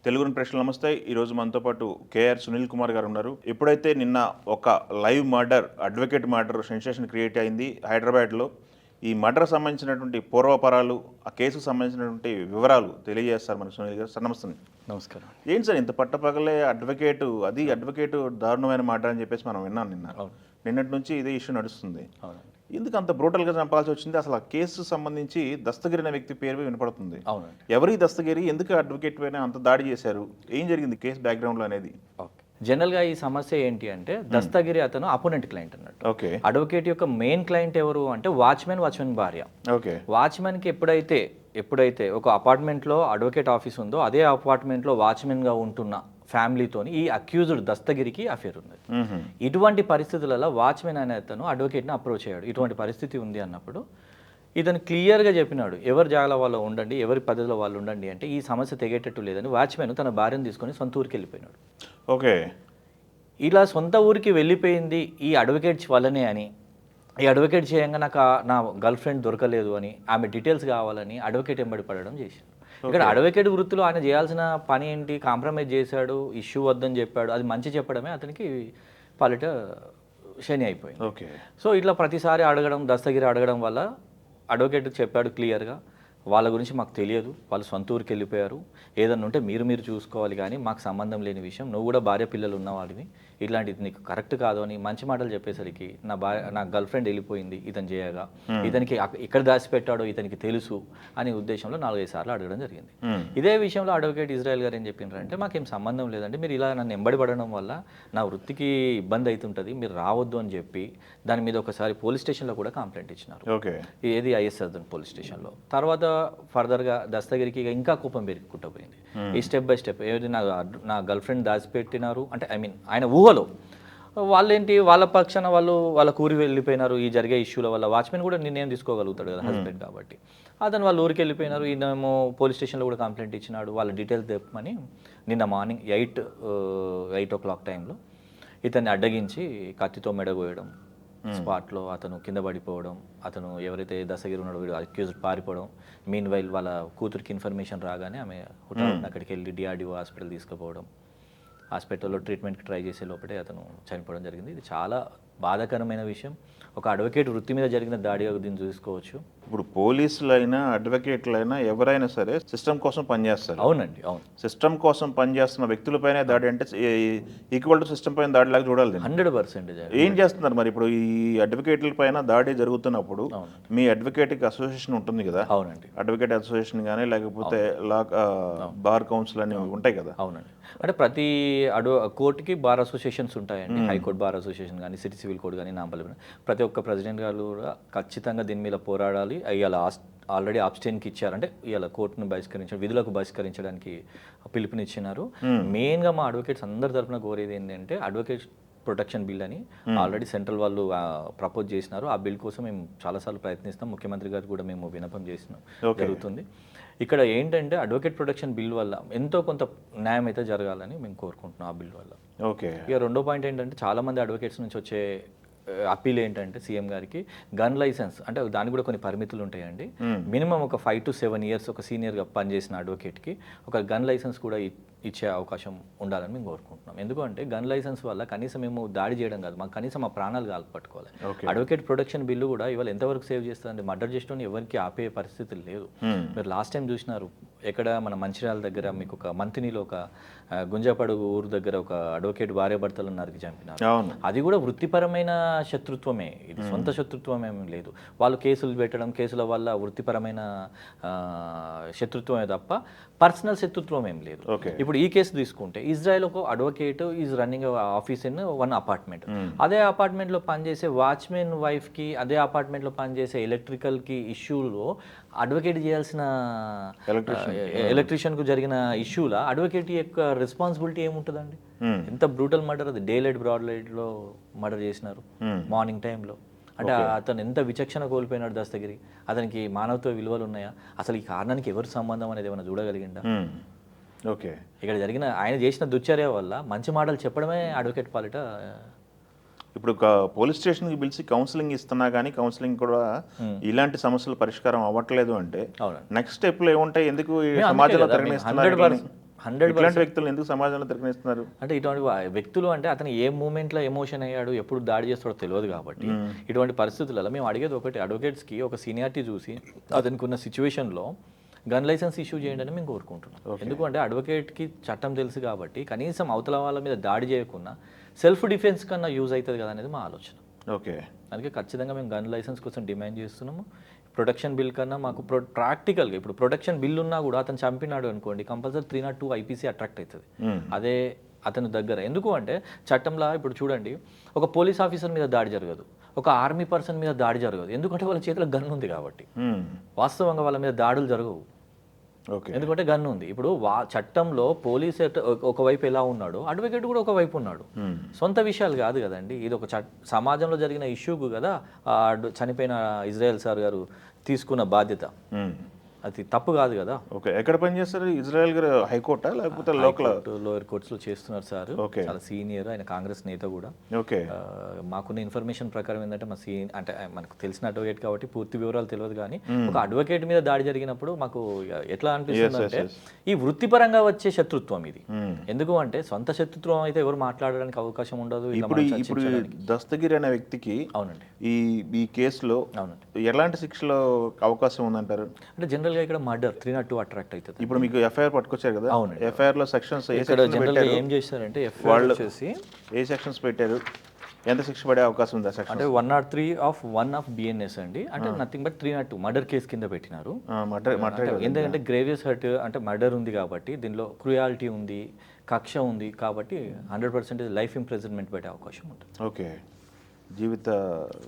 తెలుగు ప్రేక్షకులు నమస్తే. ఈరోజు మనతో పాటు కేఆర్ సునీల్ కుమార్ గారు ఉన్నారు. ఎప్పుడైతే నిన్న ఒక live murder, advocate murder sensation create అయింది హైదరాబాద్లో. ఈ మర్డర్ సంబంధించినటువంటి పూర్వపరాలు, ఆ కేసుకు సంబంధించినటువంటి వివరాలు తెలియజేస్తారు మన సునీల్ గారు. సార్ నమస్తే. నమస్కారం. ఏంటి సార్ ఇంత పట్టపగలే అడ్వకేటు దారుణమైన మర్డర్ అని చెప్పేసి మనం విన్నాం నిన్నటి నుంచి ఇదే ఇష్యూ నడుస్తుంది. ఎందుకు అంత బ్రూటల్గా చంపాల్సి వచ్చింది? అసలు ఆ కేసు సంబంధించి దస్తగిరి అనే వ్యక్తి పేరు వినపడుతుంది. ఎవరి దస్తగిరి, ఎందుకు అడ్వకేట్ పైన అంత దాడి చేశారు, ఏం జరిగింది కేసు బ్యాక్గ్రౌండ్లో అనేది? జనరల్గా ఈ సమస్య ఏంటి అంటే, దస్తగిరి అతను అపోనెంట్ క్లయింట్ అన్నట్టు. ఓకే. అడ్వకేట్ యొక్క మెయిన్ క్లయింట్ ఎవరు అంటే వాచ్మెన్ భార్య. ఓకే. వాచ్మెన్కి ఎప్పుడైతే ఒక అపార్ట్మెంట్లో అడ్వకేట్ ఆఫీస్ ఉందో అదే అపార్ట్మెంట్లో వాచ్మెన్గా ఉంటున్న ఫ్యామిలీతోని ఈ అక్యూజ్డ్ దస్తగిరికి అఫేర్ ఉంది. ఇటువంటి పరిస్థితులలో వాచ్మెన్ అనే అతను అడ్వకేట్ని అప్రోచ్ అయ్యాడు. ఇటువంటి పరిస్థితి ఉంది అన్నప్పుడు ఇతను క్లియర్గా చెప్పినాడు, ఎవరి జాగాల వాళ్ళు ఉండండి, ఎవరి పద్ధతిలో వాళ్ళు ఉండండి అంటే ఈ సమస్య తెగేటట్టు లేదని వాచ్మెన్ తన భార్యను తీసుకొని సొంత ఊరికి వెళ్ళిపోయినాడు. ఓకే. ఇలా సొంత ఊరికి వెళ్ళిపోయింది ఈ అడ్వకేట్స్ వల్లనే అని, ఈ అడ్వకేట్ చేయంగా నాకు నా గర్ల్ ఫ్రెండ్ దొరకలేదు అని, ఆమె డీటెయిల్స్ కావాలని అడ్వకేట్ ఎంబడి పడడం చేశాడు. ఇక్కడ అడ్వకేట్ వృత్తిలో ఆయన చేయాల్సిన పని ఏంటి? కాంప్రమైజ్ చేశాడు, ఇష్యూ వద్దని చెప్పాడు, అది మంచి చెప్పడమే అతనికి పాలిట శని అయిపోయింది. ఓకే. సో ఇట్లా ప్రతిసారి దస్తగిరి అడగడం వల్ల అడ్వకేట్ చెప్పాడు క్లియర్గా, వాళ్ళ గురించి మాకు తెలియదు, వాళ్ళు సొంత ఊరికి వెళ్ళిపోయారు, ఏదన్నా ఉంటే మీరు చూసుకోవాలి, కానీ మాకు సంబంధం లేని విషయం, నువ్వు కూడా భార్య పిల్లలు ఉన్నవాడివి, ఇట్లాంటిది నీకు కరెక్ట్ కాదు అని మంచి మాటలు చెప్పేసరికి నా గర్ల్ ఫ్రెండ్ వెళ్ళిపోయింది ఇతను చేయగా, ఇతనికి ఎక్కడ దాచిపెట్టాడో ఇతనికి తెలుసు అనే ఉద్దేశంలో 4-5 సార్లు అడగడం జరిగింది. ఇదే విషయంలో అడ్వకేట్ ఇజ్రాయెల్ గారు ఏం చెప్పినారంటే, మాకేం సంబంధం లేదండి, మీరు ఇలా నన్ను ఎంబడి పడడం వల్ల నా వృత్తికి ఇబ్బంది అవుతుంటుంది, మీరు రావద్దు అని చెప్పి దాని మీద ఒకసారి పోలీస్ స్టేషన్లో కూడా కంప్లైంట్ ఇచ్చినారు. ఓకే. ఏది ఐఎస్ఆర్ పోలీస్ స్టేషన్లో. తర్వాత ఫర్దర్గా దస్తగిరికి ఇంకా కోపం పెరుగుకుంటపోయింది. ఈ స్టెప్ బై స్టెప్ ఏది నా గర్ల్ ఫ్రెండ్ దాచిపెట్టినారు అంటే, ఆయన ఊహలో వాళ్ళేంటి, వాళ్ళ పక్షాన వాళ్ళ ఊరికి వెళ్ళిపోయినారు. ఈ జరిగే ఇష్యూల వల్ల వాచ్మెన్ కూడా నిర్ణయం తీసుకోగలుగుతాడు కదా, హస్బెండ్ కాబట్టి. అతను వాళ్ళ ఊరికి వెళ్ళిపోయినారు. ఈయనేమో పోలీస్ స్టేషన్లో కూడా కంప్లైంట్ ఇచ్చినాడు. వాళ్ళ డీటెయిల్స్ తెప్పమని నిన్న మార్నింగ్ 8 o'clock టైంలో ఇతన్ని అడ్డగించి కత్తితో మెడగోయడం, స్పాట్లో అతను కింద పడిపోవడం, అతను ఎవరైతే దస్తగిరి ఉన్నాడో వీడు అక్యూజ్డ్ పారిపోవడం. మీన్ వైల్ వాళ్ళ కూతురికి ఇన్ఫర్మేషన్ రాగానే ఆమె అక్కడికి వెళ్ళి DRDO హాస్పిటల్ తీసుకుపోవడం, హాస్పిటల్లో ట్రీట్మెంట్కి ట్రై చేసే లోపలే అతను చనిపోవడం జరిగింది. ఇది చాలా బాధాకరమైన విషయం. ఒక అడ్వకేట్ వృత్తి మీద జరిగిన దాడిగా దీన్ని చూసుకోవచ్చు. ఇప్పుడు పోలీసులైనా అడ్వకేట్లైనా ఎవరైనా సరే సిస్టమ్ కోసం పనిచేస్తారు. అవునండి, అవును. సిస్టమ్ కోసం పనిచేస్తున్న వ్యక్తులపైనే దాడి అంటే ఈక్వల్ టు సిస్టమ్ పైన దాడి లాగా చూడాలి. 100% ఏం చేస్తున్నారు మరి ఇప్పుడు ఈ అడ్వకేట్ల పైన దాడి జరుగుతున్నప్పుడు? మీ అడ్వకేట్కి అసోసియేషన్ ఉంటుంది కదా. అవునండి. అడ్వకేట్ అసోసియేషన్ కానీ లేకపోతే లా బార్ కౌన్సిల్ అని ఉంటాయి కదా. అవునండి. అంటే ప్రతి కోర్టుకి బార్ అసోసియేషన్స్ ఉంటాయండి. హైకోర్టు బార్ అసోసియేషన్ కానీ, సిటీ సివిల్ కోర్టు కానీ, నాంపల్లి. ప్రతి ఒక్క ప్రెసిడెంట్ గారు కూడా ఖచ్చితంగా దీని మీద పోరాడాలి. ఇవాళ ఆల్రెడీ అబ్స్టైన్కి ఇచ్చారు, అంటే ఇవాళ కోర్టును విధులకు బహిష్కరించడానికి పిలుపునిచ్చినారు. మెయిన్గా మా అడ్వకేట్స్ అందరి తరఫున కోరేది ఏంటంటే, అడ్వకేట్ ప్రొటెక్షన్ బిల్ అని ఆల్రెడీ సెంట్రల్ వాళ్ళు ప్రపోజ్ చేసినారు. ఆ బిల్ కోసం మేము చాలాసార్లు ప్రయత్నిస్తాం. ముఖ్యమంత్రి గారు కూడా మేము విన్నపం చేసినాం, జరుగుతుంది. ఇక్కడ ఏంటంటే అడ్వకేట్ ప్రొటెక్షన్ బిల్ వల్ల ఎంతో కొంత న్యాయం అయితే జరగాలని మేము కోరుకుంటున్నాం ఆ బిల్ వల్ల. ఓకే. ఇక రెండో పాయింట్ ఏంటంటే, చాలామంది అడ్వకేట్స్ నుంచి వచ్చే అప్పీల్ ఏంటంటే, సీఎం గారికి గన్ లైసెన్స్, అంటే దానికి కూడా కొన్ని పరిమితులు ఉంటాయండి. మినిమం ఒక 5 to 7 years ఒక సీనియర్గా పనిచేసిన అడ్వకేట్కి ఒక గన్ లైసెన్స్ కూడా ఇచ్చే అవకాశం ఉండాలని మేము కోరుకుంటున్నాం. ఎందుకంటే గన్ లైసెన్స్ వల్ల కనీసం మేము దాడి చేయడం కాదు, మాకు కనీసం మా ప్రాణాలు కాల్పట్టుకోవాలి. అడ్వకేట్ ప్రొటెక్షన్ బిల్లు కూడా ఇవాళ ఎంతవరకు సేవ్ చేస్తుందండి? మర్డర్ చేసిన ఎవరికి ఆపే పరిస్థితి లేదు. మీరు లాస్ట్ టైం చూసినారు, ఎక్కడ మన మంచిర్యాల దగ్గర మీకు ఒక మంతినిలో ఒక గుంజాపడుగు ఊరు దగ్గర ఒక అడ్వకేట్ భార్యాభర్తలు నరికి చంపినారు. అది కూడా వృత్తిపరమైన శత్రుత్వమే, ఇది సొంత శత్రుత్వం ఏమీ లేదు. వాళ్ళు కేసులు పెట్టడం, కేసుల వల్ల వృత్తిపరమైన శత్రుత్వమే తప్ప పర్సనల్ శత్రుత్వం ఏం లేదు. ఇప్పుడు ఈ కేసు తీసుకుంటే, ఇజ్రాయెల్ ఒక advocate is running office in one apartment. అదే అపార్ట్మెంట్లో పనిచేసే వాచ్మెన్ వైఫ్కి, అదే అపార్ట్మెంట్లో పనిచేసే ఎలక్ట్రికల్కి ఇష్యూలో అడ్వకేట్ చేయాల్సిన ఎలక్ట్రీషియన్కు జరిగిన ఇష్యూలా అడ్వకేట్ యొక్క రెస్పాన్సిబిలిటీ ఏముంటుందండి? ఎంత బ్రూటల్ మర్డర్ అది! డే లైట్ బ్రాడ్ లైట్లో మర్డర్ చేసినారు మార్నింగ్ టైంలో. అంటే అతను ఎంత విచక్షణ కోల్పోయినాడు దస్తగిరి. అతనికి మానవత్వ విలువలు ఉన్నాయా? అసలు ఈ కారణానికి ఎవరు సంబంధం అనేది ఏమైనా చూడగలిగిందా? ఓకే. ఇక్కడ జరిగిన ఆయన చేసిన దుశ్చర్య వల్ల మంచి మాటలు చెప్పడమే అడ్వకేట్ పాలిట. ఇప్పుడు పోలీస్ స్టేషన్కి పిలిచి కౌన్సిలింగ్ ఇస్తున్నా కానీ కౌన్సిలింగ్ కూడా ఇలాంటి సమస్యలు పరిష్కారం అవ్వట్లేదు అంటే నెక్స్ట్ స్టెప్లు ఏముంటాయి? ఎందుకు సమాజంలో తరలిస్తున్నారు? ఇట్లాంటి వ్యక్తులను ఎందుకు సమాజంలో తిరగనిస్తున్నారు? అంటే ఇటువంటి వ్యక్తులు అంటే అతను ఏ మూమెంట్లో ఎమోషన్ అయ్యాడు, ఎప్పుడు దాడి చేస్తాడో తెలియదు కాబట్టి ఇటువంటి పరిస్థితులలో మేము అడిగేది ఒకటి, అడ్వకేట్స్కి ఒక సీనియారిటీ చూసి అతనికి ఉన్న సిచ్యువేషన్లో గన్ లైసెన్స్ ఇష్యూ చేయండి అని మేము కోరుకుంటున్నాం. ఎందుకంటే అడ్వకేట్కి చట్టం తెలుసు కాబట్టి కనీసం అవతల వాళ్ళ మీద దాడి చేయకుండా సెల్ఫ్ డిఫెన్స్ కన్నా యూజ్ అవుతుంది కదా అనేది మా ఆలోచన. ఓకే, అందుకే ఖచ్చితంగా మేము గన్ లైసెన్స్ కోసం డిమాండ్ చేస్తున్నాము. ప్రొటెక్షన్ బిల్ కన్నా మాకు ప్రాక్టికల్గా ఇప్పుడు ప్రొటెక్షన్ బిల్ ఉన్నా కూడా అతను చంపినాడు అనుకోండి, కంపల్సరీ 302 ఐపీసీ అట్రాక్ట్ అవుతుంది. అదే అతని దగ్గర ఎందుకు అంటే చట్టంలో ఇప్పుడు చూడండి, ఒక పోలీస్ ఆఫీసర్ మీద దాడి జరగదు, ఒక ఆర్మీ పర్సన్ మీద దాడి జరగదు, ఎందుకంటే వాళ్ళ చేతిలో గన్ ఉంది కాబట్టి. వాస్తవంగా వాళ్ళ మీద దాడులు జరగవు, ఎందుకంటే గన్ ఉంది. ఇప్పుడు చట్టంలో పోలీస్ ఒకవైపు ఎలా ఉన్నాడో అడ్వకేట్ కూడా ఒకవైపు ఉన్నాడు. సొంత విషయాలు కాదు కదండి, ఇది ఒక సమాజంలో జరిగిన ఇష్యూకు కదా చనిపోయిన ఇజ్రాయెల్ సార్ గారు తీసుకున్న బాధ్యత. అది తప్పు కాదు కదా. ఓకే, ఎక్కడ పనిచేస్తారు ఇజ్రాయెల్ గారు? హైకోర్టా లేకపోతే లోయర్ కోర్ట్స్లో చేస్తున్నారు సార్. చాలా సీనియర్, ఆయన కాంగ్రెస్ నేత కూడా. ఓకే, మాకున్న ఇన్ఫర్మేషన్ ప్రకారం ఏంటంటే అంటే మనకు తెలిసిన అడ్వకేట్ కాబట్టి పూర్తి వివరాలు తెలియదు, కానీ ఒక అడ్వకేట్ మీద దాడి జరిగినప్పుడు మాకు ఎట్లా అనిపిస్తుంది అంటే ఈ వృత్తిపరంగా వచ్చే శత్రుత్వం ఇది. ఎందుకు అంటే సొంత శత్రుత్వం అయితే ఎవరు మాట్లాడడానికి అవకాశం ఉండదు. ఇప్పుడు దస్తగిరి అనే వ్యక్తికి అవునండి ఈ కేసులో ఎలాంటి శిక్షలో అవకాశం ఉందంటారు? అంటే జనరల్ ఇక్కడ మర్డర్ 302 అట్రాక్ట్ అవుతుంది. ఇప్పుడు మీకు ఎఫ్ఐఆర్ పట్టుకొచ్చారు కదా, అవును, ఎఫ్ఐఆర్ లో సెక్షన్స్ ఏం చేశారంటే ఎఫ్ఐఆర్ వచ్చేసి ఏ సెక్షన్స్ పెట్టారు, ఎంత శిక్ష పడే అవకాశం ఉంది? అంటే 103 ఆఫ్ బిఎన్ఎస్ అండి, అంటే నథింగ్ బట్ 302 మర్డర్ కేసు కింద పెట్టినారు. ఎందుకంటే గ్రేవియస్ హర్ట్ అంటే మర్డర్ ఉంది కాబట్టి దీనిలో క్రూయాలిటీ ఉంది, కక్ష ఉంది కాబట్టి 100% లైఫ్ ఇంప్రిజన్మెంట్ పెట్టే అవకాశం ఉంటుంది. ఓకే, జీవిత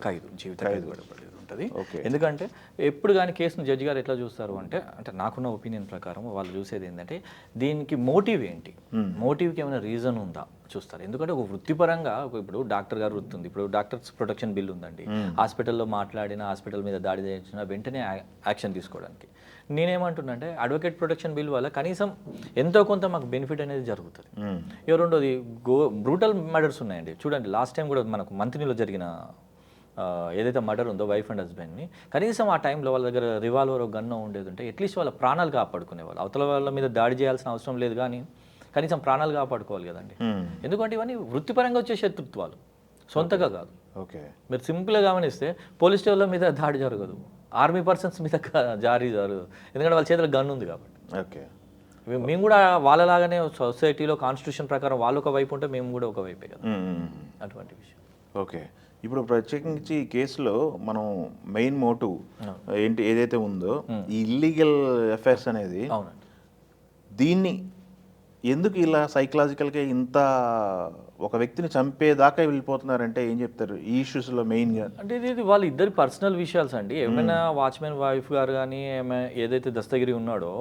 ఖైదు కూడా ఉంటుంది. ఎందుకంటే ఎప్పుడు కానీ కేసును జడ్జి గారు ఎట్లా చూస్తారు అంటే నాకున్న ఒపీనియన్ ప్రకారం వాళ్ళు చూసేది ఏంటంటే దీనికి మోటివ్ ఏంటి, మోటివ్కి ఏమైనా రీజన్ ఉందా చూస్తారు. ఎందుకంటే ఒక వృత్తిపరంగా ఇప్పుడు డాక్టర్ గారు వృత్తి ఉంది, ఇప్పుడు డాక్టర్స్ ప్రొటెక్షన్ బిల్ ఉందండి, హాస్పిటల్లో మాట్లాడిన, హాస్పిటల్ మీద దాడి చేసిన వెంటనే యాక్షన్ తీసుకోవడానికి. నేనేమంటున్నా అంటే అడ్వకేట్ ప్రొటెక్షన్ బిల్ వల్ల కనీసం ఎంతో కొంత మాకు బెనిఫిట్ అనేది జరుగుతుంది. రెండోది బ్రూటల్ మర్డర్స్ ఉన్నాయండి, చూడండి లాస్ట్ టైం కూడా మనకు మంత్రిలో జరిగిన ఏదైతే మర్డర్ ఉందో వైఫ్ అండ్ హస్బెండ్ని, కనీసం ఆ టైంలో వాళ్ళ దగ్గర రివాల్వర్ గన్ను ఉండేది ఉంటే అట్లీస్ట్ వాళ్ళ ప్రాణాలు కాపాడుకునేవాళ్ళు. అవతల వాళ్ళ మీద దాడి చేయాల్సిన అవసరం లేదు, కానీ కనీసం ప్రాణాలు కాపాడుకోవాలి కదండి. ఎందుకంటే ఇవన్నీ వృత్తిపరంగా వచ్చే శత్రుత్వాలు, సొంతగా కాదు. ఓకే, మీరు సింపుల్గా గమనిస్తే పోలీస్ స్టేషన్ల మీద దాడి జరగదు, ఆర్మీ పర్సన్స్ మీద జారీ జరగదు, ఎందుకంటే వాళ్ళ చేతిలో గన్ ఉంది కాబట్టి. ఓకే, మేము కూడా వాళ్ళలాగానే సొసైటీలో కాన్స్టిట్యూషన్ ప్రకారం వాళ్ళు ఒక వైపు ఉంటే మేము కూడా ఒక వైపే కదా, అటువంటి విషయం. ఓకే, ఇప్పుడు ప్రత్యేకించి ఈ కేసులో మనం మెయిన్ మోటివ్ ఏంటి ఏదైతే ఉందో ఈ ఇల్లీగల్ అఫైర్స్ అనేది, దీన్ని ఎందుకు ఇలా సైకలాజికల్గా ఇంత ఒక వ్యక్తిని చంపేదాకా వెళ్ళిపోతున్నారంటే ఏం చెప్తారు ఈ ఇష్యూస్లో మెయిన్గా? అంటే ఇది వాళ్ళ ఇద్దరి పర్సనల్ విషయాల్స్ అండి. ఏమైనా వాచ్మెన్ వైఫ్ గారు కానీ ఏదైతే దస్తగిరి ఉన్నాడో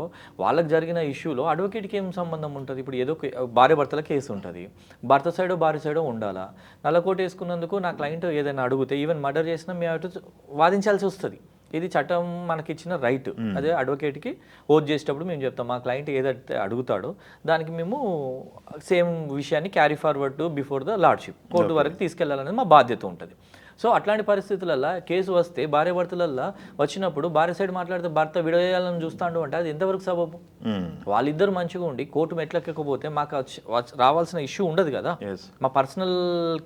వాళ్ళకి జరిగిన ఇష్యూలో అడ్వకేట్కి ఏం సంబంధం ఉంటుంది? ఇప్పుడు ఏదో భార్య భర్తల కేసు ఉంటుంది, భర్త సైడో భార్య సైడో ఉండాలా. నల్లకోట వేసుకున్నందుకు నా క్లయింట్ ఏదైనా అడిగితే ఈవెన్ మర్డర్ చేసినా మేము అటు వాదించాల్సి వస్తుంది. ఇది చట్టం మనకిచ్చిన రైట్. అదే అడ్వకేట్కి ఓత్ చేసేటప్పుడు మేము చెప్తాం మా క్లయింట్ ఏదైతే అడుగుతాడో దానికి మేము సేమ్ విషయాన్ని carry forward before the lordship court వరకు తీసుకెళ్లాలనేది మా బాధ్యత ఉంటుంది. సో అట్లాంటి పరిస్థితులలో కేసు వస్తే భార్య భర్తలల్లో వచ్చినప్పుడు భార్య సైడ్ మాట్లాడితే భర్త విడవేయాలని చూస్తాడు అంటే అది ఎంతవరకు సబబు? వాళ్ళిద్దరు మంచిగా ఉండి కోర్టు మెట్లెక్కకపోతే మాకు రావాల్సిన ఇష్యూ ఉండదు కదా, మా పర్సనల్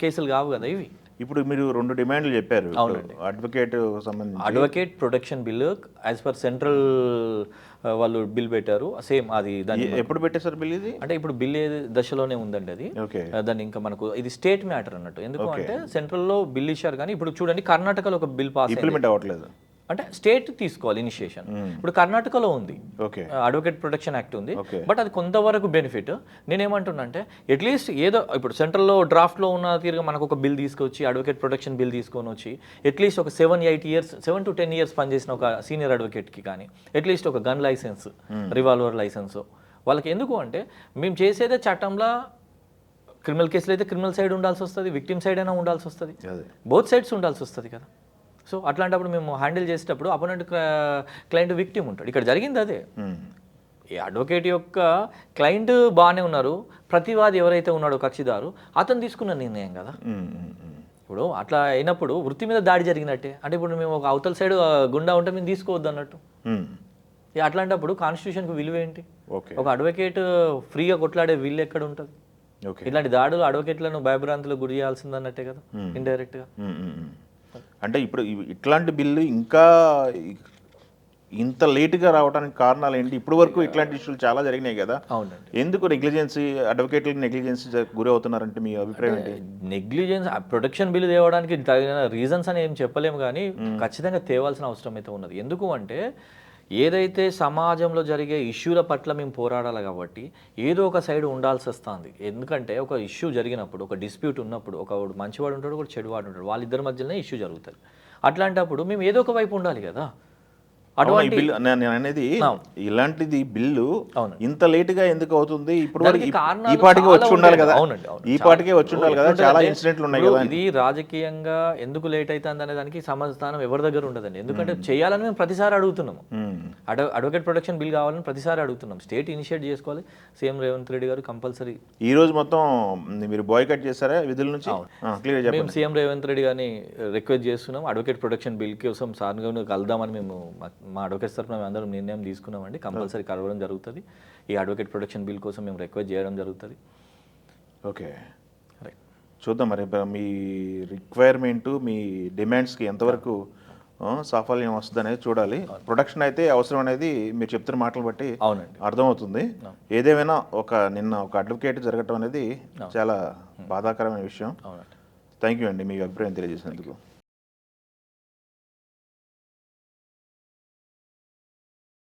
కేసులు కావు కదా ఇవి. ఇప్పుడు మీరు 2 డిమాండ్లు చెప్పారు. అవునండి, అడ్వకేట్ సంబంధించి advocate protection bill as per central వాళ్ళు బిల్ పెట్టారు. సేమ్ అది దాన్ని ఎప్పుడు పెట్టేశారు బిల్? ఇది అంటే ఇప్పుడు బిల్ ఏ దశలోనే ఉందండి అది. దాన్ని ఇంకా మనకు ఇది స్టేట్ మ్యాటర్ అన్నట్టు. ఎందుకు అంటే సెంట్రల్లో బిల్ ఇచ్చారు కానీ ఇప్పుడు చూడండి కర్ణాటకలో ఒక బిల్ పాస్ ఇంప్లిమెంట్ అవ్వట్లేదు. అంటే స్టేట్ తీసుకోవాలి ఇనిషియేషన్. ఇప్పుడు కర్ణాటకలో ఉంది అడ్వకేట్ ప్రొటెక్షన్ యాక్ట్ ఉంది, బట్ అది కొంతవరకు బెనిఫిట్. నేనేమంటున్నా అంటే అట్లీస్ట్ ఏదో ఇప్పుడు సెంట్రల్లో డ్రాఫ్ట్లో ఉన్న తీరుగా మనకు ఒక బిల్ తీసుకొచ్చి అడ్వకేట్ ప్రొటెక్షన్ బిల్ తీసుకొని వచ్చి అట్లీస్ట్ ఒక 7 to 10 years పనిచేసిన ఒక సీనియర్ అడ్వకేట్కి కానీ అట్లీస్ట్ ఒక గన్ లైసెన్స్, రివాల్వర్ లైసెన్స్ వాళ్ళకి. ఎందుకు అంటే మేము చేసేదే చట్టంలో క్రిమినల్ కేసులు అయితే క్రిమినల్ సైడ్ ఉండాల్సి వస్తుంది, విక్టిమ్ సైడ్ అయినా ఉండాల్సి వస్తుంది, బోత్ సైడ్స్ ఉండాల్సి వస్తుంది కదా. సో అట్లాంటప్పుడు మేము హ్యాండిల్ చేసేటప్పుడు అపోనెంట్ క్లయింట్ విక్టిమ్ ఉంటాడు. ఇక్కడ జరిగింది అదే. ఈ అడ్వకేట్ యొక్క క్లయింట్ బాగానే ఉన్నారు, ప్రతివాది ఎవరైతే ఉన్నాడో కక్షిదారు అతను తీసుకున్న నిర్ణయం కదా. ఇప్పుడు అట్లా అయినప్పుడు వృత్తి మీద దాడి జరిగినట్టే. అంటే ఇప్పుడు మేము ఒక అవతల సైడ్ గుండా ఉంటే మేము తీసుకోవద్దు అన్నట్టు. అట్లాంటప్పుడు కాన్స్టిట్యూషన్కి విలువ ఏంటి? ఓకే ఒక అడ్వకేట్ ఫ్రీగా కొట్లాడే వీళ్ళు ఎక్కడ ఉంటుంది? ఓకే ఇట్లాంటి దాడులు అడ్వకేట్లను భయభ్రాంతులకు గురి చేయాల్సిందన్నట్టే కదా ఇండైరెక్ట్గా. అంటే ఇప్పుడు ఇట్లాంటి బిల్లు ఇంకా ఇంత లేటుగా రావడానికి కారణాలు ఏంటి? ఇప్పుడు వరకు ఇట్లాంటి ఇష్యూలు చాలా జరిగినాయి కదా, అవునండి. ఎందుకు నెగ్లిజెన్సీ, అడ్వకేట్లకు నెగ్లిజెన్సీ గురి అవుతున్నారంటే మీ అభిప్రాయం ఏంటి? నెగ్లిజెన్స్ ప్రొటెక్షన్ బిల్ తేవడానికి తగిన రీజన్స్ అని ఏం చెప్పలేము, కానీ ఖచ్చితంగా తేవాల్సిన అవసరం అయితే ఉన్నది. ఎందుకు అంటే ఏదైతే సమాజంలో జరిగే ఇష్యూల పట్ల మేము పోరాడాలి కాబట్టి ఏదో ఒక సైడ్ ఉండాల్సి వస్తుంది. ఎందుకంటే ఒక ఇష్యూ జరిగినప్పుడు, ఒక డిస్ప్యూట్ ఉన్నప్పుడు, ఒక మంచివాడు ఉంటాడు, ఒక చెడువాడు ఉంటాడు, వాళ్ళిద్దరి మధ్యలోనే ఇష్యూ జరుగుతుంది. అట్లాంటప్పుడు మేము ఏదో ఒక వైపు ఉండాలి కదా. అటువంటి బిల్లు నేను అనేది ఇలాంటిది బిల్లు అవును. ఇంత లేటుగా ఎందుకు అవుతుంది? ఇప్పుడు వరకు దానికి ఈ కారణాలు పాటికి చాలా వచ్చి ఉండాలి కదా, అవునండి, అవును. ఈ పాటికే వచ్చి ఉండాలి కదా, చాలా ఎట్లుంటదంటే, ఇన్సిడెంట్లు ఉన్నాయి ఇప్పుడు కదా. ఇది రాజకీయంగా ఎందుకు లేట్ అవుతుంది అనే దానికి సమాధానం ఎవరి దగ్గర ఉండదండి. ఎందుకంటే చేయాలని మేము ప్రతిసారి అడుగుతున్నాము. అడ్వకేట్ ప్రొటెక్షన్ బిల్ కావాలని ప్రతిసారి అడుగుతున్నాం. స్టేట్ ఇనిషియేట్ చేసుకోవాలి. సీఎం రేవంత్ రెడ్డి గారు కంపల్సరీ ఈ రోజు మొత్తం మీరు బాయ్కట్ చేశారా విధుల నుంచి? క్లియర్ మేము చెప్పండి. సీఎం రేవంత్ రెడ్డి గారిని రిక్వెస్ట్ చేస్తున్నాం. అడ్వకేట్ ప్రొటెక్షన్ బిల్ కోసం సార్ గారిని కలుద్దామని మేము మా అడ్వకేట్స్ తరఫున మేము అందరం నిర్ణయం తీసుకున్నామండి. కంపల్సరీ కలవడం జరుగుతుంది. ఈ అడ్వకేట్ ప్రొటెక్షన్ బిల్ కోసం మేము రిక్వెస్ట్ చేయడం జరుగుతుంది. ఓకే, చూద్దాం మరి మీ రిక్వైర్మెంటు, మీ డిమాండ్స్కి ఎంతవరకు సాఫల్యం వస్తుంది అనేది చూడాలి. ప్రొటెక్షన్ అయితే అవసరం అనేది మీరు చెప్తున్న మాటలు బట్టి అవునండి, అర్థమవుతుంది. ఏదేమైనా నిన్న ఒక అడ్వకేట్ జరగటం అనేది చాలా బాధాకరమైన విషయం. అవునండి. థ్యాంక్ యూ అండి మీ అభిప్రాయం తెలియజేసినందుకు.